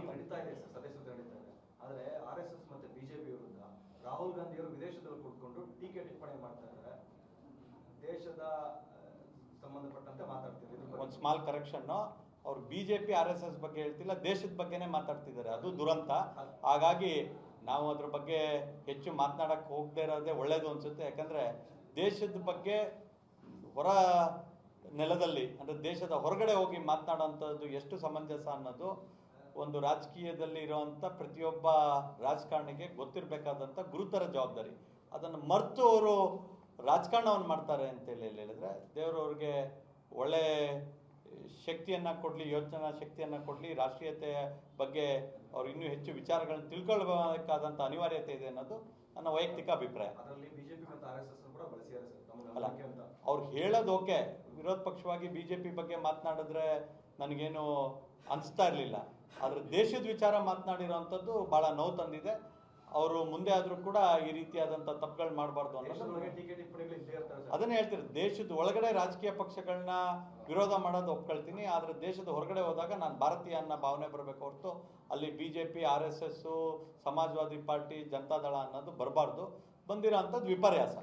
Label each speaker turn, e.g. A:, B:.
A: ನಡೀತಾ ಇದೆ ಸರ್, ಸದಸ್ಯತೆ ನಡೀತಾ ಇದೆ. ಆದರೆ RSS ಮತ್ತೆ ಬಿಜೆಪಿ ವಿರುದ್ಧ ರಾಹುಲ್ ಗಾಂಧಿ ಅವರು ವಿದೇಶದಲ್ಲಿ ಕೂತ್ಕೊಂಡು ಟೀಕೆ ಟಿಪ್ಪಣಿ ಮಾಡ್ತಾ ಇದ್ದಾರೆ. ದೇಶದ ಸಂಬಂಧಪಟ್ಟಂತೆ ಮಾತಾಡ್ತಿದ್ದಾರೆ.
B: ಒಂದು ಸ್ಮಾಲ್ ಕರೆಕ್ಷನ್, ಅವ್ರು ಬಿಜೆಪಿ RSS ಬಗ್ಗೆ ಹೇಳ್ತಿಲ್ಲ, ದೇಶದ ಬಗ್ಗೆನೇ ಮಾತಾಡ್ತಿದ್ದಾರೆ. ಅದು ದುರಂತ. ಹಾಗಾಗಿ ನಾವು ಅದ್ರ ಬಗ್ಗೆ ಹೆಚ್ಚು ಮಾತನಾಡಕ್ಕೆ ಹೋಗದೆ ಇರೋದೇ ಒಳ್ಳೇದು ಅನ್ಸುತ್ತೆ. ಯಾಕಂದ್ರೆ ದೇಶದ ಬಗ್ಗೆ ಹೊರ ನೆಲದಲ್ಲಿ ಅಂದ್ರೆ ದೇಶದ ಹೊರಗಡೆ ಹೋಗಿ ಮಾತನಾಡೋಂಥದ್ದು ಎಷ್ಟು ಸಮಂಜಸ ಅನ್ನೋದು ಒಂದು ರಾಜಕೀಯದಲ್ಲಿ ಇರುವಂಥ ಪ್ರತಿಯೊಬ್ಬ ರಾಜಕಾರಣಿಗೆ ಗೊತ್ತಿರಬೇಕಾದಂಥ ಗುರುತರ ಜವಾಬ್ದಾರಿ. ಅದನ್ನು ಮರೆತು ಅವರು ರಾಜಕಾರಣವನ್ನು ಮಾಡ್ತಾರೆ ಅಂತೇಳಿ ಹೇಳಿದ್ರೆ ದೇವರವ್ರಿಗೆ ಒಳ್ಳೆ ಶಕ್ತಿಯನ್ನು ಕೊಡಲಿ, ಯೋಚನಾ ಶಕ್ತಿಯನ್ನು ಕೊಡಲಿ. ರಾಷ್ಟ್ರೀಯತೆಯ ಬಗ್ಗೆ ಅವ್ರು ಇನ್ನೂ ಹೆಚ್ಚು ವಿಚಾರಗಳನ್ನು ತಿಳ್ಕೊಳ್ಬೇಕಾದಂಥ ಅನಿವಾರ್ಯತೆ ಇದೆ ಅನ್ನೋದು ನನ್ನ ವೈಯಕ್ತಿಕ ಅಭಿಪ್ರಾಯ.
A: ಅದರಲ್ಲಿ ಬಿಜೆಪಿ ಮತ್ತು RSS ಕೂಡ ಬಳಸಿದ್ದಾರೆ ಸರ್.
B: ಅಲ್ಲ, ಅವ್ರು ಹೇಳೋದು ಓಕೆ, ವಿರೋಧ ಪಕ್ಷವಾಗಿ ಬಿಜೆಪಿ ಬಗ್ಗೆ ಮಾತನಾಡಿದ್ರೆ ನನಗೇನು ಅನಿಸ್ತಾ ಇರಲಿಲ್ಲ. ಆದರೆ ದೇಶದ ವಿಚಾರ ಮಾತನಾಡಿರೋವಂಥದ್ದು ಭಾಳ ನೋವು ತಂದಿದೆ. ಅವರು ಮುಂದೆ ಆದರೂ ಕೂಡ ಈ ರೀತಿಯಾದಂಥ ತಪ್ಪುಗಳು ಮಾಡಬಾರ್ದು ಅನ್ನೋದು ಅದನ್ನೇ ಹೇಳ್ತಾರೆ. ದೇಶದ ಒಳಗಡೆ ರಾಜಕೀಯ ಪಕ್ಷಗಳನ್ನ ವಿರೋಧ ಮಾಡೋದು ಒಪ್ಕೊಳ್ತೀನಿ, ಆದರೆ ದೇಶದ ಹೊರಗಡೆ ಹೋದಾಗ ನಾನು ಭಾರತೀಯ ಅನ್ನೋ ಭಾವನೆ ಬರಬೇಕು ಹೊರತು ಅಲ್ಲಿ ಬಿಜೆಪಿ, RSS, ಸಮಾಜವಾದಿ ಪಾರ್ಟಿ, ಜನತಾದಳ ಅನ್ನೋದು ಬರಬಾರ್ದು. ಬಂದಿರೋ ಅಂಥದ್ದು ವಿಪರ್ಯಾಸ.